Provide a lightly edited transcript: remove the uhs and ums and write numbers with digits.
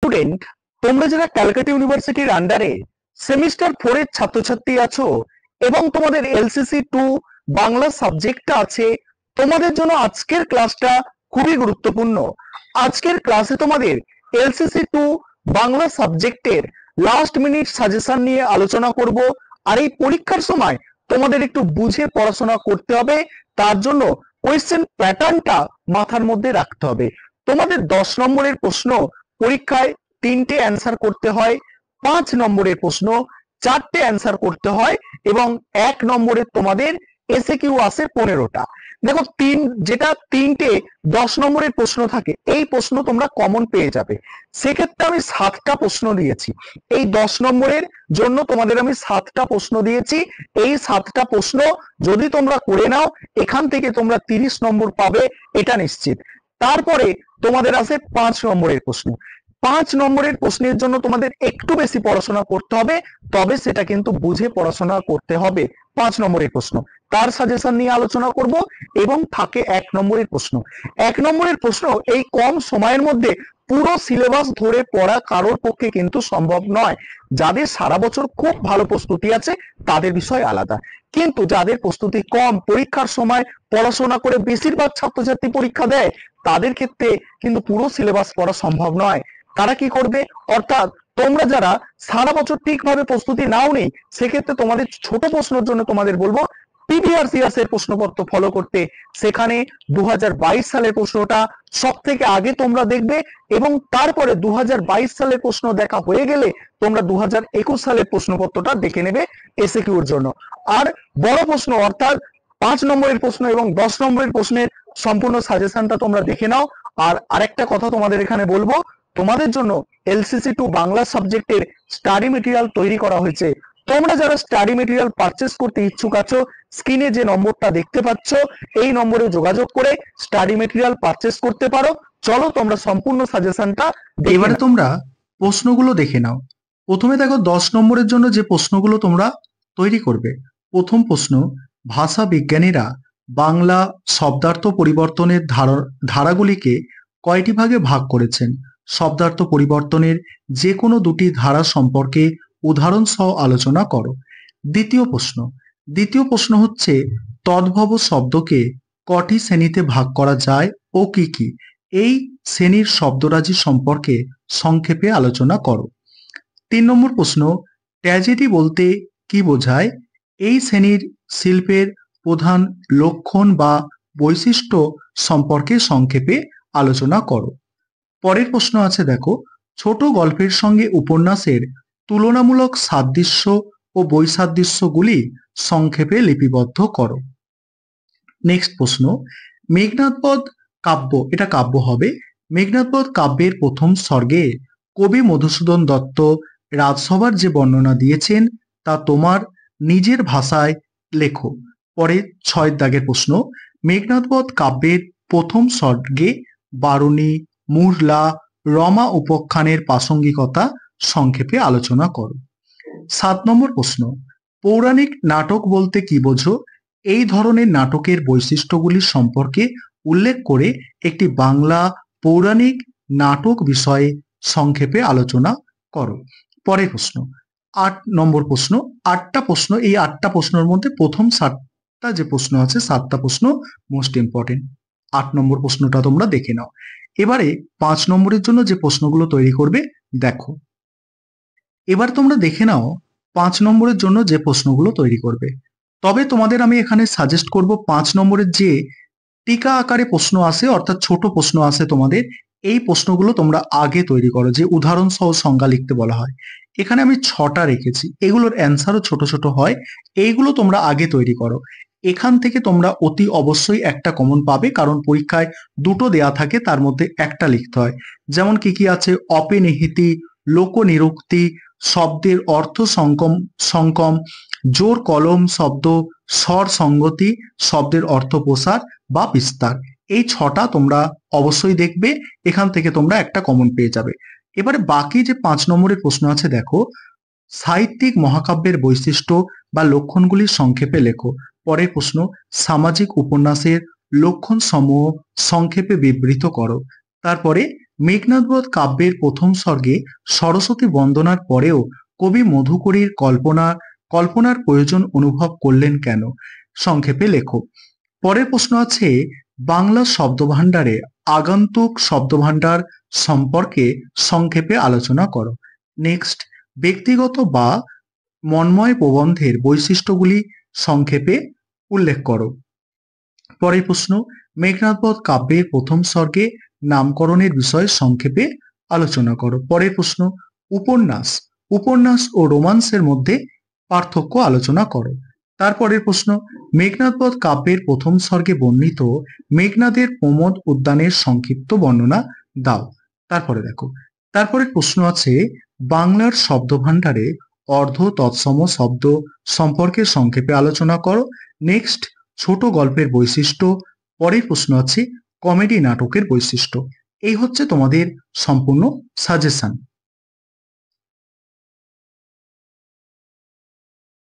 Student, তোমরা যারা ক্যালকাটা ইউনিভার্সিটির আন্ডারে সেমিস্টার 4 এর ছাত্রছাত্রী আছো এবং তোমাদের এলসিসি 2 বাংলা সাবজেক্টটা আছে, তোমাদের জন্য আজকের ক্লাসটা খুবই গুরুত্বপূর্ণ। আজকের ক্লাসে তোমাদের এলসিসি 2 বাংলা সাবজেক্টের লাস্ট মিনিট সাজেশন নিয়ে আলোচনা করব। আর এই পরীক্ষার সময় তোমাদের একটু বুঝে পড়াশোনা করতে হবে, তার জন্য কোয়েশ্চেন প্যাটার্নটা মাথার মধ্যে রাখতে হবে। তোমাদের 10 নম্বরের প্রশ্ন পরীক্ষায় 3টে অ্যান্সার করতে হয়, 5 নম্বরের প্রশ্ন 4টে অ্যান্সার করতে হয় এবং 1 নম্বরের তোমাদের এসএকিউ আসে 15টা। দেখো, যেটা 3টে 10 নম্বরের প্রশ্ন থাকে, এই প্রশ্ন তোমরা কমন পেয়ে যাবে। সেক্ষেত্রে আমি 7টা প্রশ্ন দিয়েছি। এই 10 নম্বরের জন্য তোমাদের আমি 7টা প্রশ্ন দিয়েছি। এই 7টা প্রশ্ন যদি তোমরা করে নাও, এখান থেকে তোমরা 30 নম্বর পাবে, এটা নিশ্চিত। তারপরে তোমাদের আসে 5 নম্বরের প্রশ্ন। 5 নম্বরের প্রশ্নের জন্য তোমাদের একটু বেশি পড়াশোনা করতে হবে, তবে সেটা কিন্তু বুঝে পড়াশোনা করতে হবে। 5 নম্বরের প্রশ্ন, তার সাজেশন নিয়ে আলোচনা করব এবং থাকে 1 নম্বরের প্রশ্ন। 1 নম্বরের প্রশ্ন এই কম সময়ের মধ্যে পুরো সিলেবাস ধরে পড়া কারোর পক্ষে কিন্তু সম্ভব নয়। যাদের সারা বছর খুব ভালো প্রস্তুতি আছে তাদের বিষয় আলাদা, কিন্তু যাদের প্রস্তুতি কম, পরীক্ষার সময় পড়াশোনা করে বেশিরভাগ ছাত্রছাত্রী পরীক্ষা দেয়, তাদের ক্ষেত্রে কিন্তু পুরো সিলেবাস পড়া সম্ভব নয়। তারা কি করবে? অর্থাৎ তোমরা যারা সারা বছর ঠিকভাবে প্রস্তুতি নাওনি, সেক্ষেত্রে তোমাদের ছোট প্রশ্নের জন্য তোমাদের বলবো পিভিআরসিএস এর প্রশ্নপত্র ফলো করতে। সেখানে 2022 সালের প্রশ্নটা সব থেকে আগে তোমরা দেখবে এবং তারপরে 2022 সালের প্রশ্ন দেখা হয়ে গেলে তোমরা 2021 সালের প্রশ্নপত্রটা দেখে নেবে এসএকিউর জন্য। আর বড় প্রশ্ন অর্থাৎ 5 নম্বরের প্রশ্ন এবং 10 নম্বরের প্রশ্নের সম্পূর্ণ সাজেশনটা তোমরা দেখে নাও। আর আরেকটা কথা তোমাদের এখানে বলবো, তোমাদের জন্য এলসিসি 2 বাংলা সাবজেক্টের স্টাডি মেটেরিয়াল তৈরি করা হয়েছে। তোমরা যারা স্টাডি মেটেরিয়াল পারচেস করতে ইচ্ছুক আছো, স্ক্রিনে যে নম্বরটা দেখতে পাচ্ছ, এই নম্বরে যোগাযোগ করে স্টাডি মেটেরিয়াল পারচেস করতে পারো। চলো তোমরা সম্পূর্ণ সাজেশনটা এবারে তোমরা প্রশ্নগুলো দেখে নাও। প্রথমে দেখো 10 নম্বরের জন্য যে প্রশ্নগুলো তোমরা তৈরি করবে। প্রথম প্রশ্ন, ভাষা বিজ্ঞানীরা বাংলা শব্দার্থ পরিবর্তনের ধারাগুলিকে কয়টি ভাগে ভাগ করেছেন? শব্দার্থ পরিবর্তনের যে কোনো দুটি ধারা সম্পর্কে উদাহরণ সহ আলোচনা করো। দ্বিতীয় প্রশ্ন হচ্ছে, তদ্ভব শব্দকে কটি শ্রেণীতে ভাগ করা যায় ও কি কি? এই শ্রেণীর শব্দরাজি সম্পর্কে সংক্ষেপে আলোচনা করো। 3 নম্বর প্রশ্ন, ট্র্যাজেডি বলতে কি বোঝায়? এই শ্রেণীর শিল্পের প্রধান লক্ষণ বা বৈশিষ্ট্য সম্পর্কে সংক্ষেপে আলোচনা করো। পরের প্রশ্ন আছে দেখো, ছোট গল্পের সঙ্গে উপন্যাসের তুলনামূলক সাদৃশ্য ও বৈসাদৃশ্যগুলি সংক্ষেপে লিপিবদ্ধ করো। নেক্সট প্রশ্ন, মেঘনাদবধ কাব্য, এটা কাব্য হবে। মেঘনাদবধ কাব্যের প্রথম স্বর্গে কবি মধুসূদন দত্ত রাজসভার যে বর্ণনা দিয়েছেন তা তোমার নিজের ভাষায় লেখো। পরে 6 দাগের প্রশ্ন, মেঘনাদবধ কাব্যের প্রথম স্বর্গে বারুণী, মুরলা, রমা উপাখ্যানের প্রাসঙ্গিকতা সংক্ষেপে আলোচনা করো। 7 নম্বর প্রশ্ন, পৌরাণিক নাটক বলতে কি বোঝো? এই ধরনের নাটকের বৈশিষ্ট্যগুলি সম্পর্কে উল্লেখ করে একটি বাংলা পৌরাণিক নাটক বিষয়ে সংক্ষেপে আলোচনা করো। পরের প্রশ্ন 8 নম্বর প্রশ্ন। 8টা প্রশ্ন, এই 8টা প্রশ্নের মধ্যে প্রথম 7টা যে প্রশ্ন আছে, 7টা প্রশ্ন মোস্ট ইম্পর্টেন্ট। 8 নম্বর প্রশ্নটা তোমরা দেখে নাও। এবারে 5 নম্বরের জন্য যে প্রশ্নগুলো তৈরি করবে দেখো। এবার তোমরা দেখে নাও 5 নম্বরের জন্য যে প্রশ্নগুলো তৈরি করবে। তবে তোমাদের আমি এখানে সাজেস্ট করব 5 নম্বরের যে টিকা আকারে প্রশ্ন আসে, অর্থাৎ ছোট প্রশ্ন আসে তোমাদের, এই প্রশ্নগুলো তোমরা আগে তৈরি করো, যে উদাহরণ সহ সংজ্ঞা লিখতে বলা হয়। এখানে আমি 6টা রেখেছি, এগুলোর অ্যান্সারও ছোট ছোট হয়, এইগুলো তোমরা আগে তৈরি করো। এখান থেকে তোমরা অতি অবশ্যই একটা কমন পাবে, কারণ পরীক্ষায় 2টো দেয়া থাকে, তার মধ্যে একটা লিখতে হয়। যেমন কি কি আছে, অপেনিহিতি, লোকনিরুক্তি, শব্দের অর্থ সংকম, জোর কলম শব্দ, স্বর সঙ্গতি, শব্দের অর্থ প্রসার বা বিস্তার। এই 6টা তোমরা অবশ্যই দেখবে, এখান থেকে তোমরা একটা কমন পেয়ে যাবে। এবারে বাকি যে 5 নম্বরের প্রশ্ন আছে দেখো, সাহিত্যিক মহাকাব্যের বৈশিষ্ট্য বা লক্ষণগুলি সংক্ষেপে লেখো। পরের প্রশ্ন, সামাজিক উপন্যাসের লক্ষণ সমূহ সংক্ষেপে বিবৃত করো। তারপরে মেঘনাদ বধ কাব্যের প্রথম সর্গে সরস্বতী বন্দনার পরেও কবি মধুকরীর কল্পনার প্রয়োজন অনুভব করলেন কেন? সংক্ষেপে লেখো। পরের প্রশ্ন আছে, বাংলা শব্দভাণ্ডারে আগন্তুক শব্দভাণ্ডার সম্পর্কে সংক্ষেপে আলোচনা করো। নেক্সট, ব্যক্তিগত বা মন্ময় প্রবন্ধের বৈশিষ্ট্যগুলি সংক্ষেপে উল্লেখ করো। পরের প্রশ্ন, মেঘনাদ বধ কাব্যের প্রথম সর্গে নামকরণের বিষয়ে সংক্ষেপে আলোচনা করো। পরের প্রশ্ন, উপন্যাস ও রোমান্সের মধ্যে পার্থক্য আলোচনা করো। তারপরের প্রশ্ন, মেঘনাদ বধ কাব্যের প্রথম সর্গে বর্ণিত মেঘনাদের প্রমোদ উদ্যানের সংক্ষিপ্ত বর্ণনা দাও। তারপরে দেখো, তারপরের প্রশ্ন আছে, বাংলার শব্দভাণ্ডারে অর্ধ তৎসম শব্দ সম্পর্কে সংক্ষেপে আলোচনা করো। নেক্সট, ছোট গল্পের বৈশিষ্ট্য। পরের প্রশ্ন আছে, কমেডি নাটকের বৈশিষ্ট্য। এই হচ্ছে তোমাদের সম্পূর্ণ সাজেশন।